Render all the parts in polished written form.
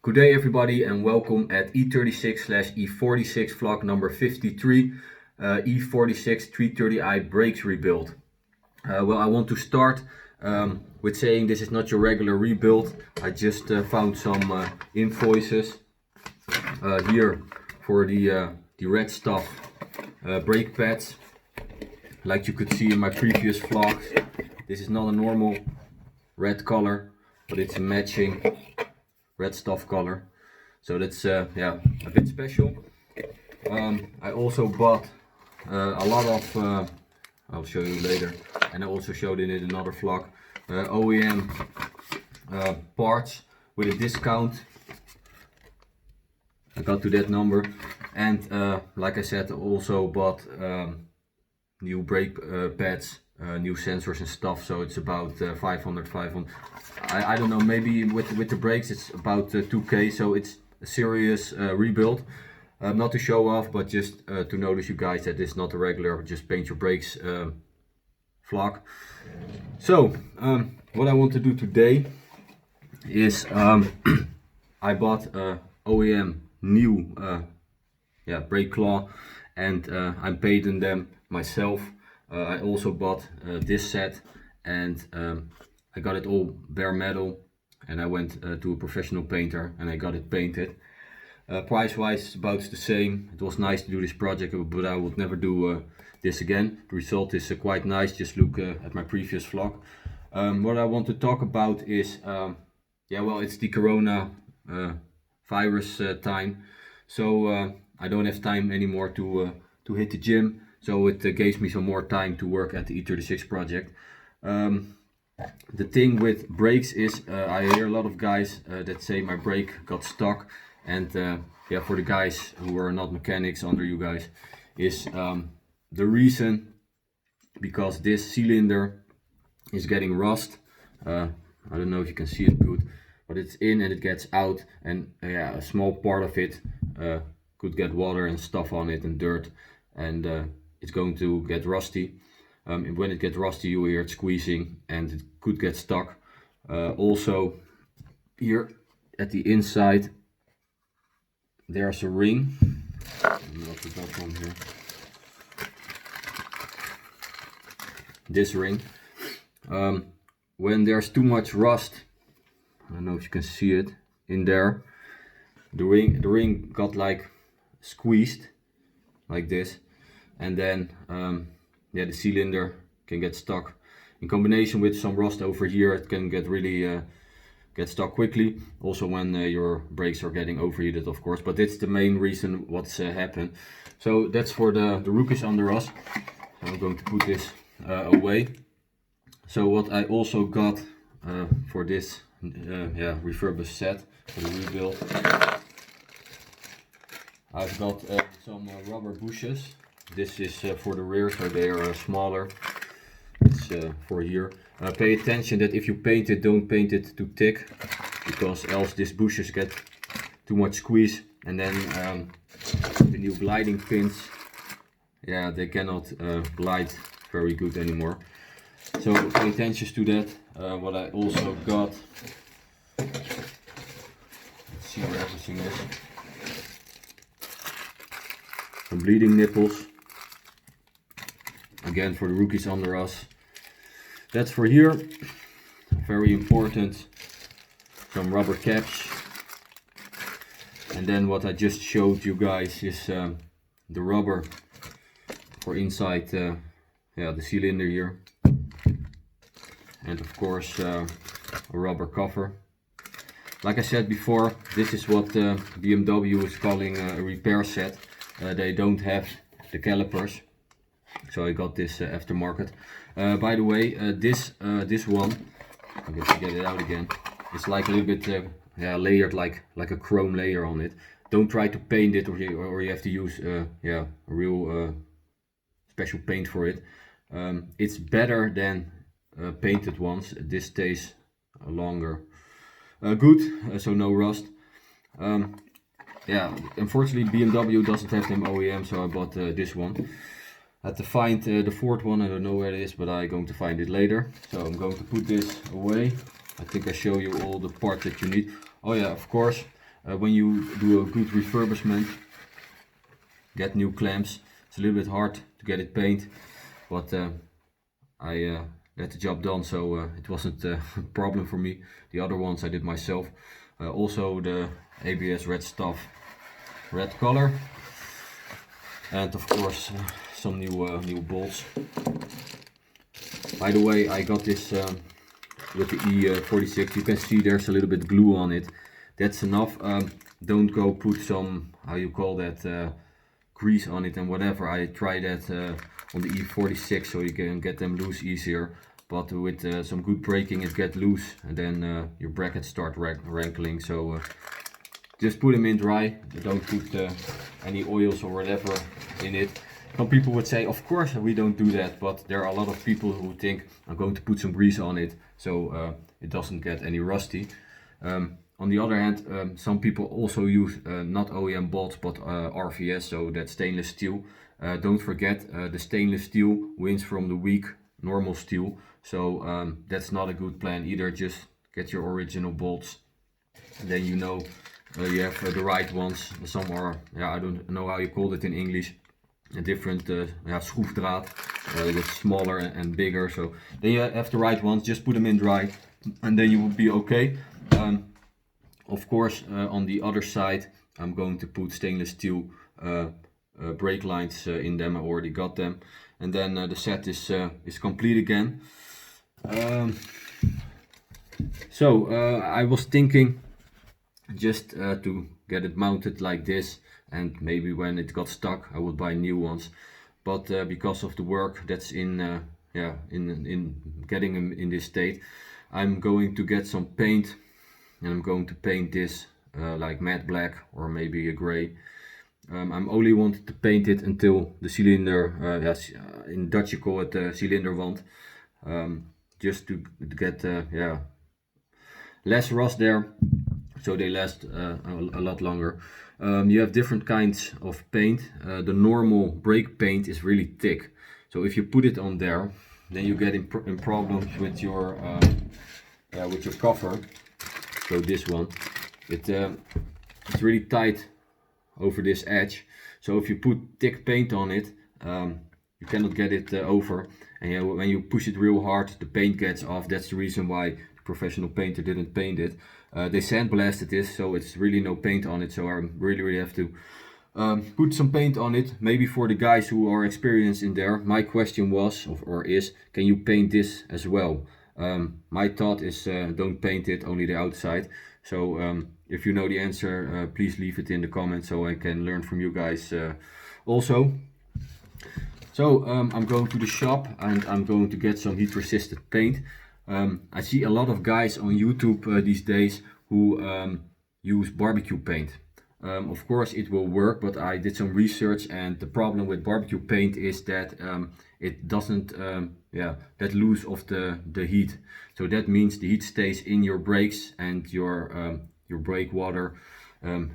Good day everybody and welcome at E36 E46 vlog number 53, E46 330i brakes rebuild. Well, I want to start with saying this is not your regular rebuild. I just found some invoices here for the red stuff brake pads. Like you could see in my previous vlogs, this is not a normal red color, but it's a matching red stuff color, so that's yeah, a bit special. I also bought a lot of I'll show you later, and I also showed it in another vlog, OEM parts with a discount. I got to that number, and like I said, I also bought new brake pads, new sensors and stuff, so it's about 500. I don't know, maybe with the brakes it's about 2k, so it's a serious rebuild. Not to show off, but just to notice you guys that it's not a regular just paint your brakes vlog. So what I want to do today is I bought OEM new brake claw, and I'm painting them myself. I also bought this set, and I got it all bare metal, and I went to a professional painter and I got it painted. Price wise it's about the same. It was nice to do this project, but I would never do this again. The result is quite nice. Just look at my previous vlog. What I want to talk about is well, it's the corona virus time, so I don't have time anymore to hit the gym, so it gave me some more time to work at the E36 project. The thing with brakes is I hear a lot of guys that say my brake got stuck, and yeah, for the guys who are not mechanics under you guys, is the reason because this cylinder is getting rust. I don't know if you can see it good, but it's in and it gets out, and yeah, a small part of it could get water and stuff on it and dirt, and it's going to get rusty. And when it gets rusty, you hear it squeezing and it could get stuck. Also, here at the inside there's a ring. Not the bottom here. This ring. When there's too much rust, I don't know if you can see it in there, the ring got like squeezed like this, and then yeah, the cylinder can get stuck. In combination with some rust over here, it can get really get stuck quickly. Also when your brakes are getting overheated, of course, but it's the main reason what's happened. So that's for the rookies under us. So I'm going to put this away. So what I also got for this yeah, refurbished set for the rebuild, I've got some rubber bushes. This is for the rear, so they are smaller. It's for here. Pay attention that if you paint it, don't paint it too thick, because else these bushes get too much squeeze, and then the new gliding pins, yeah, they cannot glide very good anymore. So pay attention to that. What I also got, let's see where everything is. Some bleeding nipples. Again, for the rookies under us. That's for here. Very important. Some rubber caps. And then what I just showed you guys is the rubber for inside yeah, the cylinder here. And of course a rubber cover. Like I said before, this is what BMW is calling a repair set. They don't have the calipers, so I got this aftermarket. By the way, this one, I get to get it out again. It's like a little bit yeah, layered, like a chrome layer on it. Don't try to paint it, or you have to use yeah, a real special paint for it. It's better than painted ones. This stays longer. Good, so no rust. Yeah, unfortunately BMW doesn't have them OEM, so I bought this one. I had to find the fourth one. I don't know where it is, but I'm going to find it later. So I'm going to put this away. I think I show you all the parts that you need. Oh yeah, of course, when you do a good refurbishment, get new clamps. It's a little bit hard to get it paint, but I got the job done, so it wasn't a problem for me. The other ones I did myself. Also the ABS red stuff, red color, and of course some new bolts. By the way, I got this with the E46. You can see there's a little bit glue on it. That's enough. Don't go put some, how you call that, grease on it and whatever. I tried that on the E46, so you can get them loose easier. But with some good braking, it gets loose, and then your brackets start rankling. So just put them in dry. Don't put any oils or whatever in it. Some people would say, of course we don't do that, but there are a lot of people who think I'm going to put some grease on it, so it doesn't get any rusty. On the other hand, some people also use not OEM bolts but RVS, so that's stainless steel. Don't forget, the stainless steel wins from the weak normal steel, so that's not a good plan either. Just get your original bolts, and then you know you have the right ones. Some are, I don't know how you call it in English, a different schroefdraad, that's smaller and bigger. So then you have the right ones. Just put them in dry, and then you will be okay. Of course, on the other side, I'm going to put stainless steel brake lines in them. I already got them, and then the set is complete again. So I was thinking just to get it mounted like this, and maybe when it got stuck I would buy new ones, but because of the work that's in getting them in this state, I'm going to get some paint, and I'm going to paint this like matte black or maybe a gray. I'm only wanted to paint it until the cylinder, in Dutch you call it the cilinderwand, just to get less rust there, so they last a lot longer. You have different kinds of paint. The normal brake paint is really thick, so if you put it on there, then you get in problems with your cover. So this one, it's really tight over this edge. So if you put thick paint on it, you cannot get it over. And when you push it real hard, the paint gets off. That's the reason why the professional painter didn't paint it. They sandblasted this, so it's really no paint on it. So I really have to put some paint on it. Maybe for the guys who are experienced in there. My question was, or is, can you paint this as well? My thought is don't paint it, only the outside. So if you know the answer, please leave it in the comments so I can learn from you guys also. So I'm going to the shop and I'm going to get some heat resistant paint. I see a lot of guys on YouTube these days who use barbecue paint. Of course it will work, but I did some research, and the problem with barbecue paint is that it doesn't let loose of the heat. So that means the heat stays in your brakes, and your brake water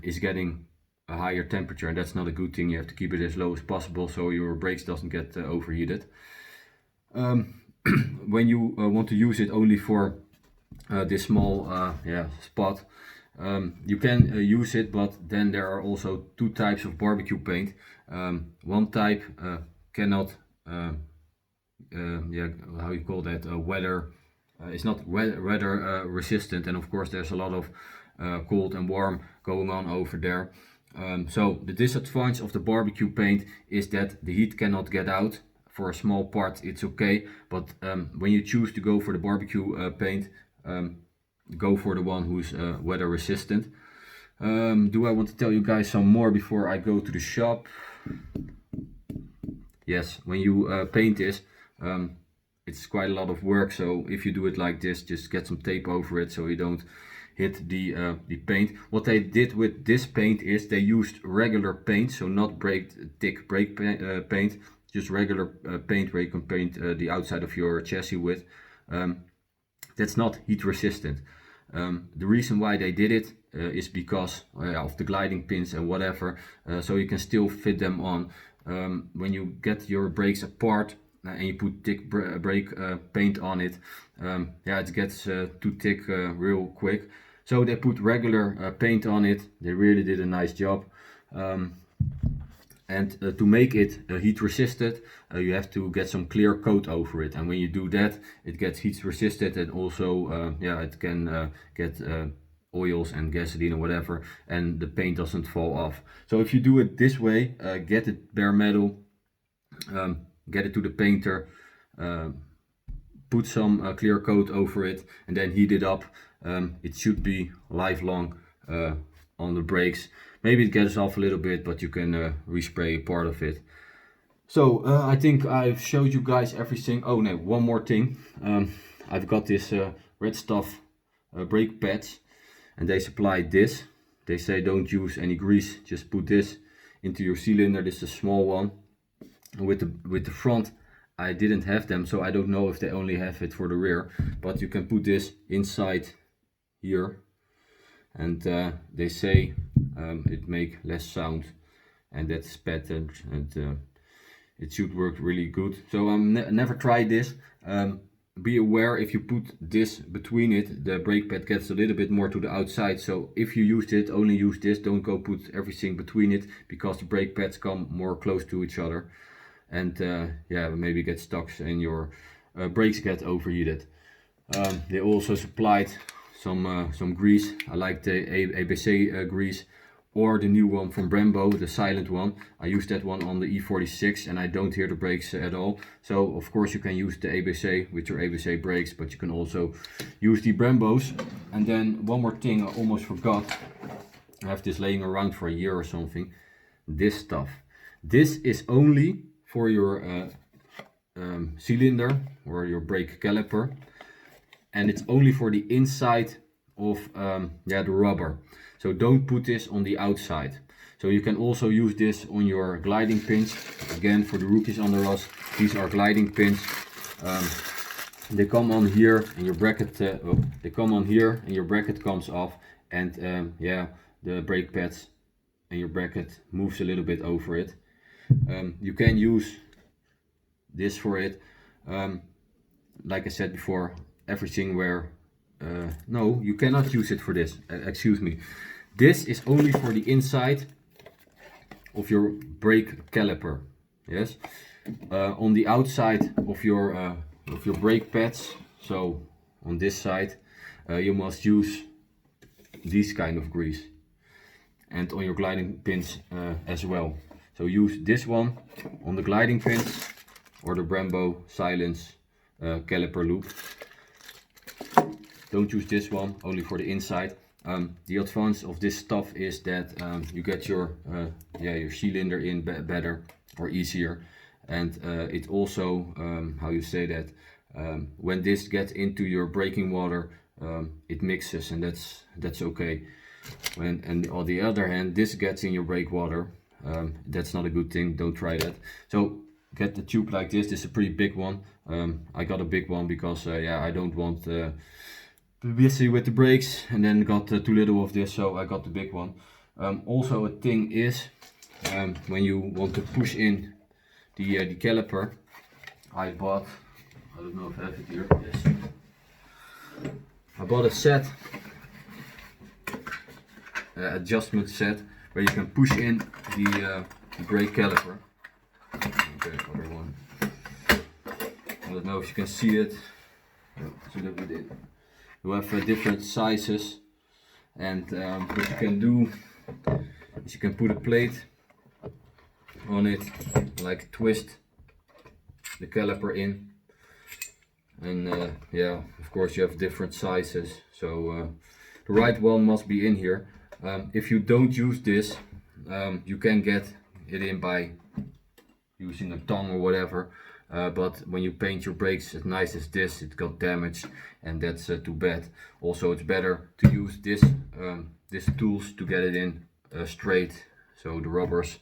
is getting a higher temperature, and that's not a good thing. You have to keep it as low as possible so your brakes doesn't get overheated. When you want to use it only for this small spot, you can use it, but then there are also two types of barbecue paint. One type cannot how you call that, weather, it's not weather resistant, and of course there's a lot of cold and warm going on over there. So the disadvantage of the barbecue paint is that the heat cannot get out. For a small part it's okay, but when you choose to go for the barbecue paint, go for the one who's weather resistant. Do I want to tell you guys some more before I go to the shop? Yes, when you paint this, it's quite a lot of work, so if you do it like this, just get some tape over it so you don't hit the paint. What they did with this paint is they used regular paint, so not thick brake paint, just regular paint where you can paint the outside of your chassis with. That's not heat resistant. The reason why they did it is because of the gliding pins and whatever, so you can still fit them on. When you get your brakes apart and you put thick brake paint on it, it gets too thick real quick. So they put regular paint on it. They really did a nice job. And to make it heat resistant, you have to get some clear coat over it. And when you do that, it gets heat resistant, and also yeah, it can get oils and gasoline or whatever, and the paint doesn't fall off. So if you do it this way, get it bare metal, get it to the painter, put some clear coat over it, and then heat it up. It should be lifelong on the brakes. Maybe it gets off a little bit, but you can respray part of it. So I think I've showed you guys everything. Oh no, one more thing. I've got this Red Stuff brake pads, and they supply this. They say don't use any grease, just put this into your cylinder. This is a small one. And with the front, I didn't have them, so I don't know if they only have it for the rear. But you can put this inside here, and they say it make less sound, and that's patent, and it should work really good. So never tried this. Be aware, if you put this between it, the brake pad gets a little bit more to the outside. So if you use it, only use this. Don't go put everything between it, because the brake pads come more close to each other, and yeah, maybe get stuck and your brakes get overheated. They also supplied some grease. I like the ABC grease, or the new one from Brembo, the silent one. I use that one on the E46, and I don't hear the brakes at all. So of course you can use the ABC with your ABC brakes, but you can also use the Brembos. And then one more thing I almost forgot. I have this laying around for a year or something. This stuff. This is only for your cylinder or your brake caliper, and it's only for the inside of yeah, the rubber. So don't put this on the outside. So you can also use this on your gliding pins. Again, for the rookies under us, these are gliding pins. They come on here, and your bracket. They come on here, and your bracket comes off, and yeah, the brake pads and your bracket moves a little bit over it. You can use this for it. Like I said before, everything where no, you cannot use it for this. Excuse me. This is only for the inside of your brake caliper. Yes. On the outside of your brake pads, so on this side, you must use this kind of grease, and on your gliding pins as well. So use this one on the gliding pins, or the Brembo silence caliper loop. Don't use this one, only for the inside. The advantage of this stuff is that you get your cylinder in better or easier, and it also, how you say that, when this gets into your braking water, it mixes, and that's okay. And on the other hand, this gets in your brake water, that's not a good thing. Don't try that. So get the tube like this. This is a pretty big one. I got a big one because yeah, I don't want to be busy with the brakes, and then got too little of this, so I got the big one. Also a thing is, when you want to push in the caliper, I bought, I don't know if I have it here, yes. I bought a set, adjustment set, where you can push in the brake caliper. Okay, other one. I don't know if you can see it. So that we did. You have different sizes, and what you can do is you can put a plate on it, like twist the caliper in, and yeah, of course you have different sizes, so the right one must be in here. If you don't use this, you can get it in by using a tongue or whatever, but when you paint your brakes as nice as this, it got damaged, and that's too bad. Also, it's better to use this these tools to get it in straight, so the rubbers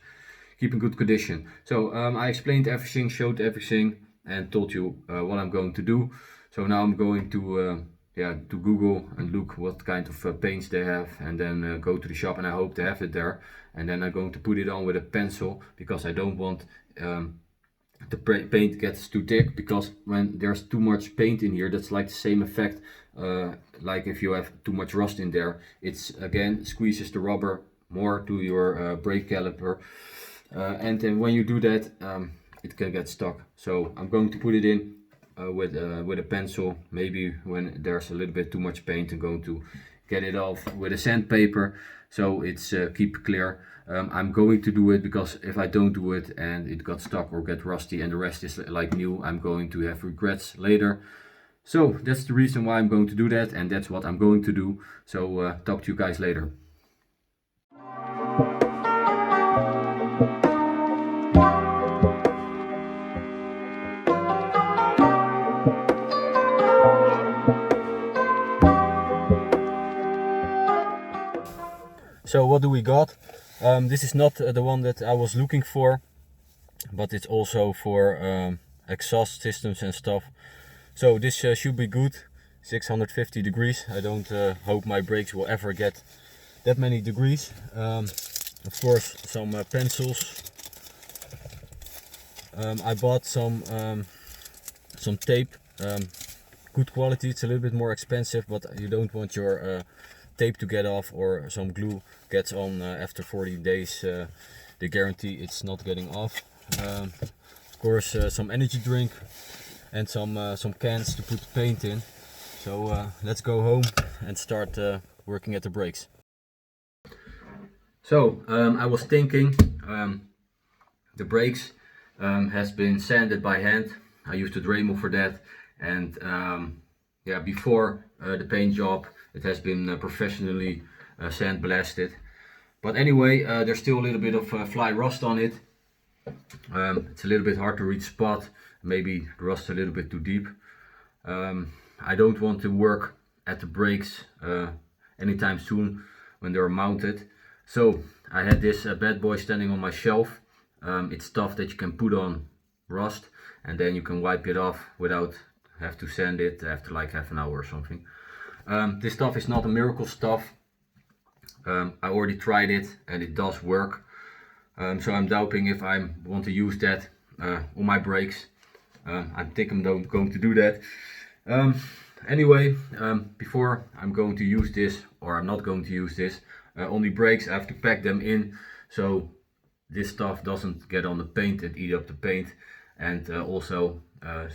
keep in good condition. So I explained everything, showed everything, and told you what I'm going to do. So now I'm going to to Google and look what kind of paints they have, and then go to the shop, and I hope they have it there. And then I'm going to put it on with a pencil, because I don't want the paint gets too thick, because when there's too much paint in here, that's like the same effect like if you have too much rust in there, it's again squeezes the rubber more to your brake caliper, and then when you do that, it can get stuck. So I'm going to put it in with a pencil. Maybe when there's a little bit too much paint, I'm going to get it off with a sandpaper, so it's keep clear. I'm going to do it because if I don't do it and it got stuck or get rusty and the rest is like new, I'm going to have regrets later. So that's the reason why I'm going to do that, and that's what I'm going to do. So talk to you guys later. So what do we got? This is not the one that I was looking for, but it's also for exhaust systems and stuff. So this should be good, 650 degrees. I don't hope my brakes will ever get that many degrees. Of course, some pencils. I bought some tape, good quality. It's a little bit more expensive, but you don't want your tape to get off, or some glue gets on after 40 days. They guarantee it's not getting off. Of course, some energy drink and some cans to put the paint in. So let's go home and start working at the brakes. So I was thinking, the brakes has been sanded by hand. I used a Dremel for that, and yeah, before the paint job it has been professionally sandblasted. But anyway, there's still a little bit of fly rust on it. It's a little bit hard to reach spot. Maybe the rust a little bit too deep. I don't want to work at the brakes anytime soon when they're mounted. So I had this bad boy standing on my shelf. It's stuff that you can put on rust, and then you can wipe it off without have to sand it after like half an hour or something. This stuff is not a miracle stuff. I already tried it and it does work. So I'm doubting if I want to use that on my brakes. I think I'm going to do that. Anyway, before I'm going to use this, or I'm not going to use this, on the brakes I have to pack them in so this stuff doesn't get on the paint and eat up the paint, and also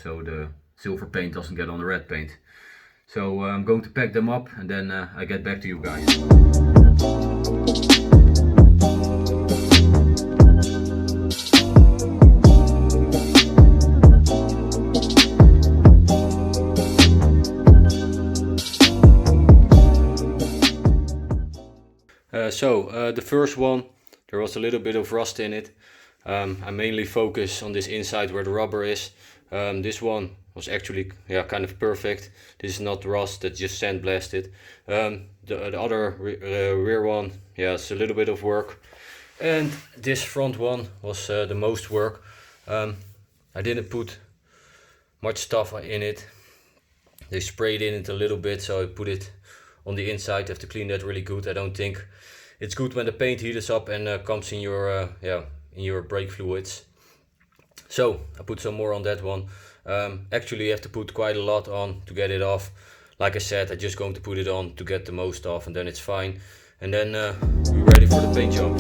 so the silver paint doesn't get on the red paint. So I'm going to pack them up, and then I get back to you guys. The first one, there was a little bit of rust in it. I mainly focus on this inside where the rubber is. This one was actually kind of perfect. This is not rust, that's just sandblasted. The other rear one, it's a little bit of work. And this front one was the most work. I didn't put much stuff in it. They sprayed in it a little bit, so I put it on the inside. I have to clean that really good. I don't think it's good when the paint heats up and comes in your brake fluids. So I put some more on that one. Actually you have to put quite a lot on to get it off. Like I said, I'm just going to put it on to get the most off, and then it's fine. And then we're ready for the paint job.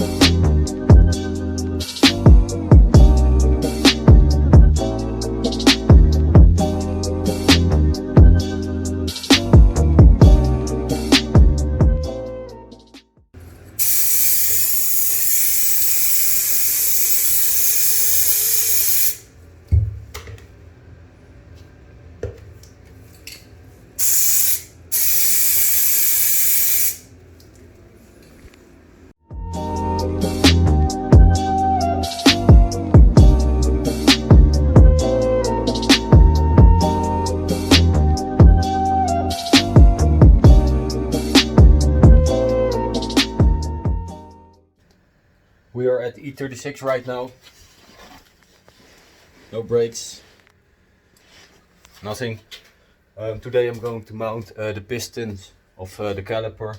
We are at the E36 right now. No brakes, nothing. Today I'm going to mount the pistons of the caliper.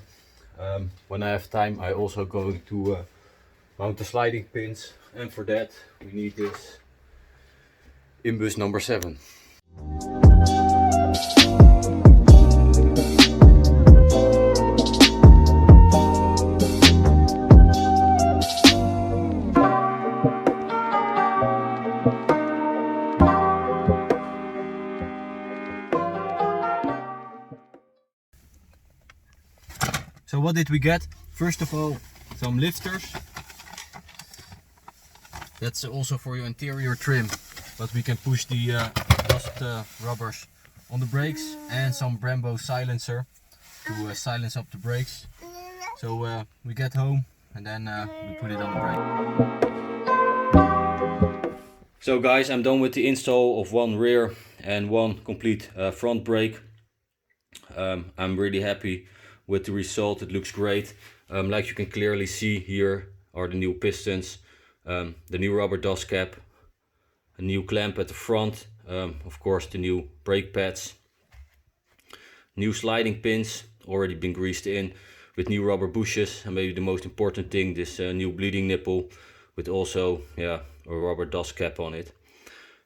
When I have time, I also going to mount the sliding pins, and for that we need this inbus number 7. So what did we get? First of all, some lifters. That's also for your interior trim, but we can push the dust rubbers on the brakes, and some Brembo silencer to silence up the brakes. So we get home and then we put it on the brake. So guys, I'm done with the install of one rear and one complete front brake. I'm really happy with the result. It looks great. Like you can clearly see, here are the new pistons, the new rubber dust cap, a new clamp at the front, of course the new brake pads, new sliding pins already been greased in with new rubber bushes, and maybe the most important thing, this new bleeding nipple with also a rubber dust cap on it.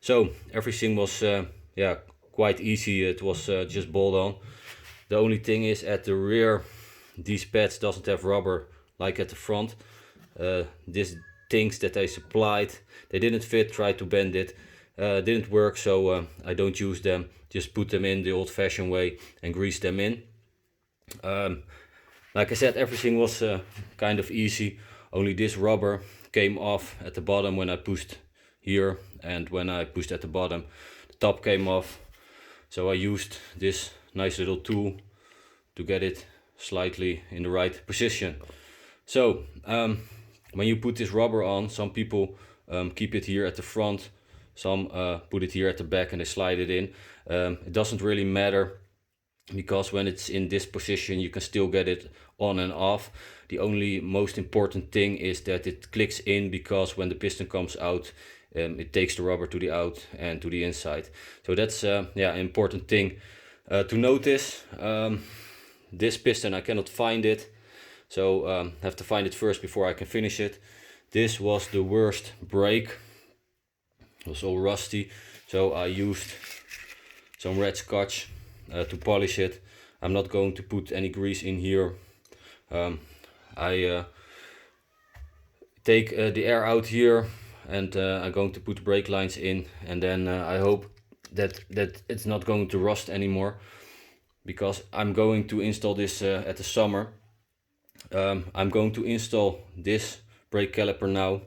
So everything was quite easy. It was just bolt on. The only thing is, at the rear these pads doesn't have rubber like at the front. These things that I supplied, they didn't fit. Tried to bend it, didn't work, so I don't use them. Just put them in the old-fashioned way and grease them in. Like I said, everything was kind of easy. Only this rubber came off at the bottom when I pushed here, and when I pushed at the bottom, the top came off. So I used this nice little tool to get it slightly in the right position. So when you put this rubber on, some people keep it here at the front, some put it here at the back and they slide it in. It doesn't really matter, because when it's in this position you can still get it on and off. The only most important thing is that it clicks in, because when the piston comes out, it takes the rubber to the out and to the inside. So that's an important thing to notice. This piston, I cannot find it, so have to find it first before I can finish it. This was the worst brake. It was all rusty, so I used some red scotch to polish it. I'm not going to put any grease in here. I take the air out here, and I'm going to put brake lines in, and then I hope that it's not going to rust anymore, because I'm going to install this at the summer. I'm going to install this brake caliper now.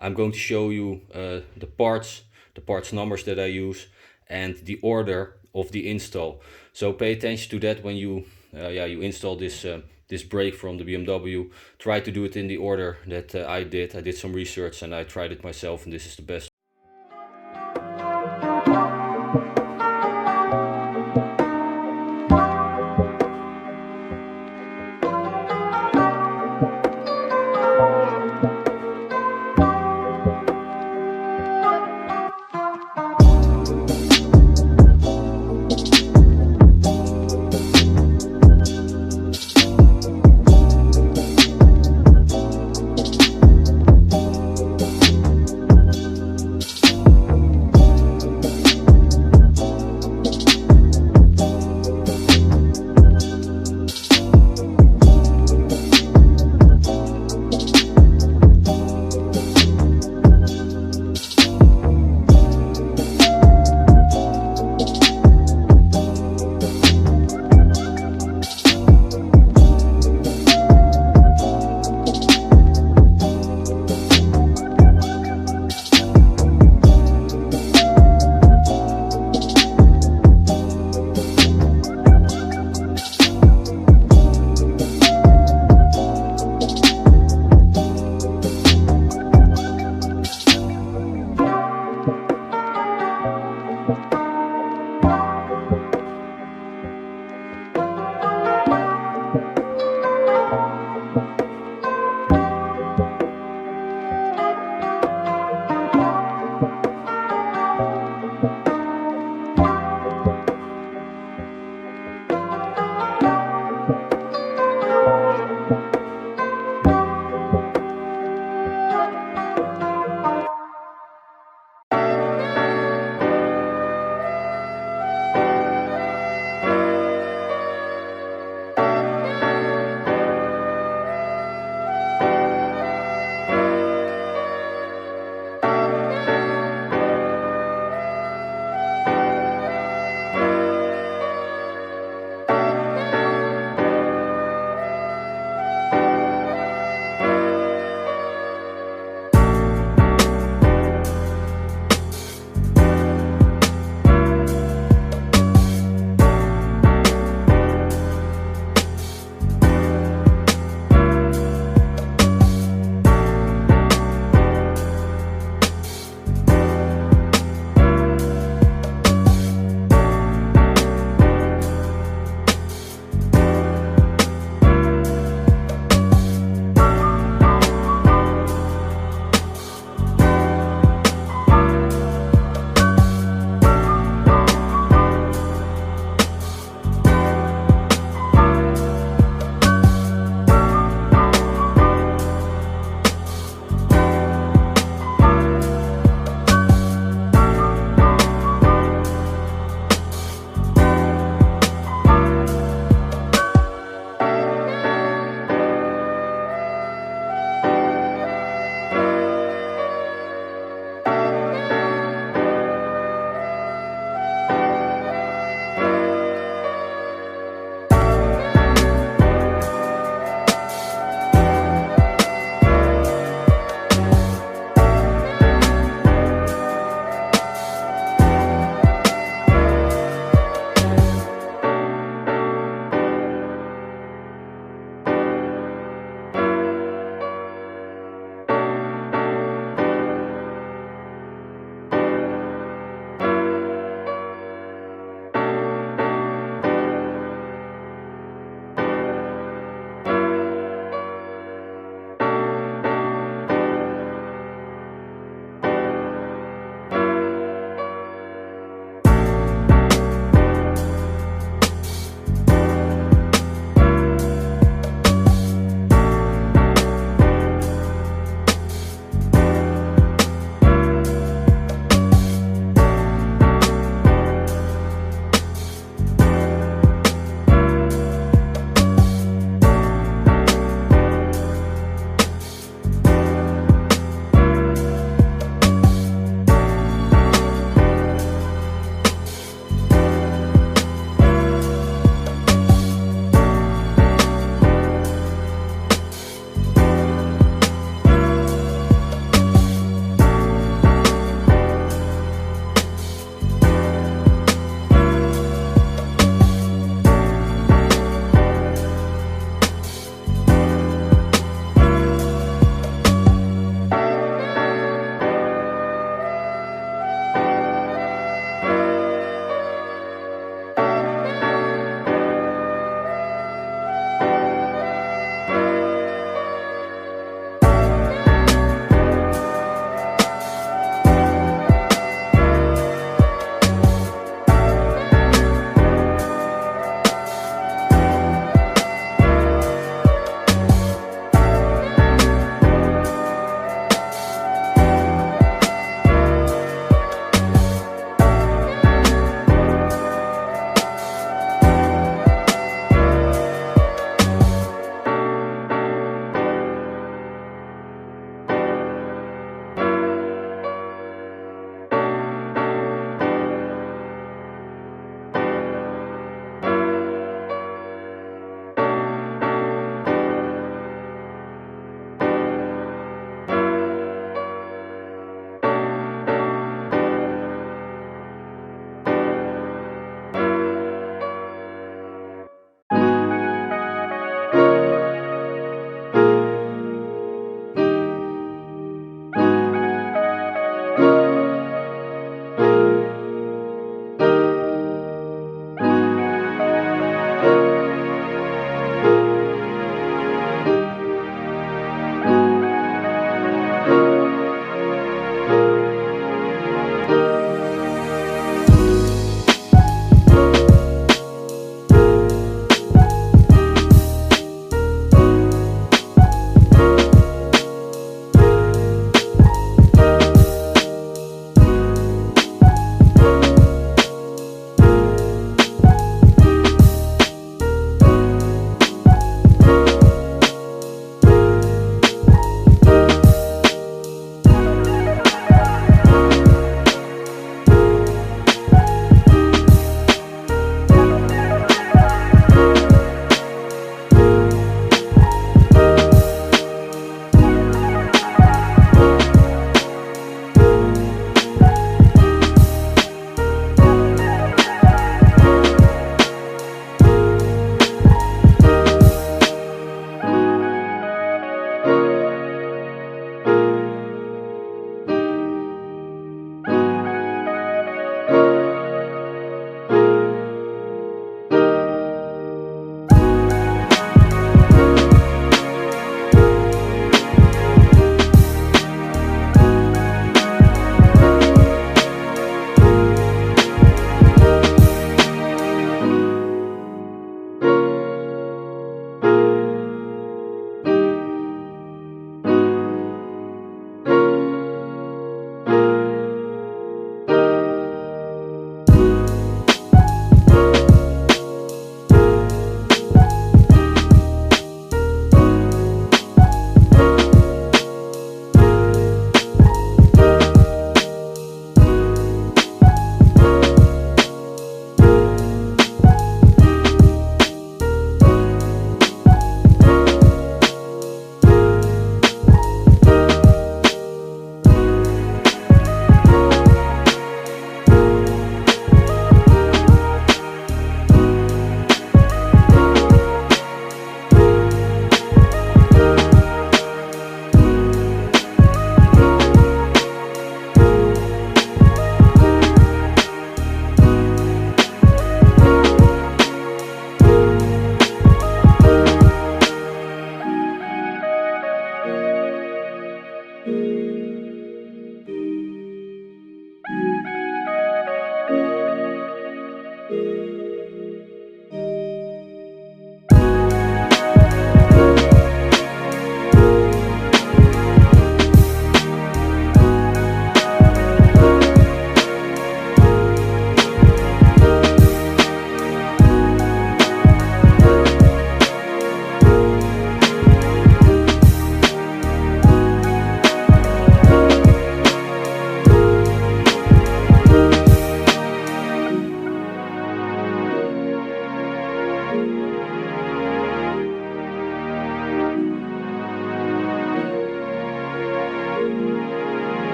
I'm going to show you the parts numbers that I use, and the order of the install. So pay attention to that when you you install this brake from the BMW. Try to do it in the order that I did. I did some research and I tried it myself, and this is the best.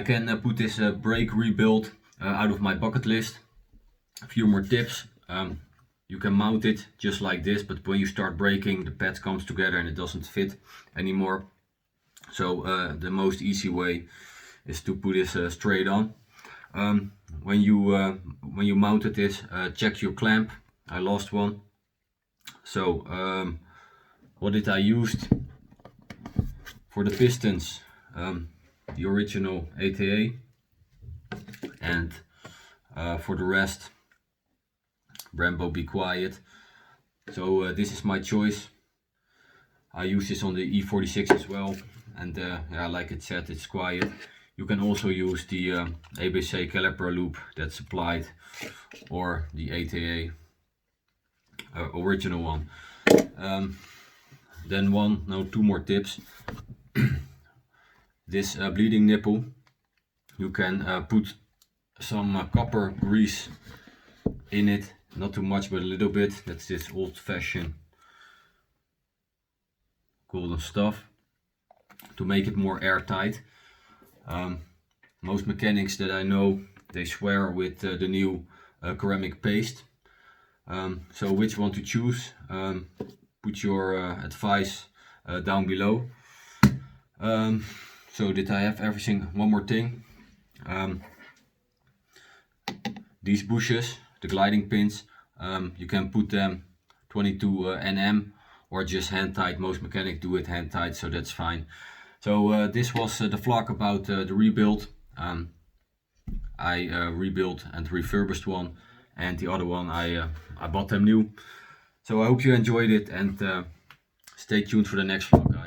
can put this brake rebuild out of my bucket list. A few more tips. You can mount it just like this, but when you start braking, the pad comes together and it doesn't fit anymore. So the most easy way is to put this straight on. When you mounted this, check your clamp. I lost one. So what did I use? For the pistons, the original ATA, and for the rest, Brembo Be Quiet. So this is my choice. I use this on the E46 as well, and yeah, like it said, it's quiet. You can also use the ABC caliper loop that's supplied, or the ATA original one. Then two more tips. This bleeding nipple, you can put some copper grease in it, not too much but a little bit. That's this old-fashioned golden stuff to make it more airtight. Most mechanics that I know, they swear with the new ceramic paste. So which one to choose? Put your advice down below. So did I have everything? One more thing. These bushes, the gliding pins, you can put them 22 Nm or just hand tight. Most mechanics do it hand tight, so that's fine. So this was the vlog about the rebuild. I rebuilt and refurbished one, and the other one I bought them new. So I hope you enjoyed it, and stay tuned for the next vlog.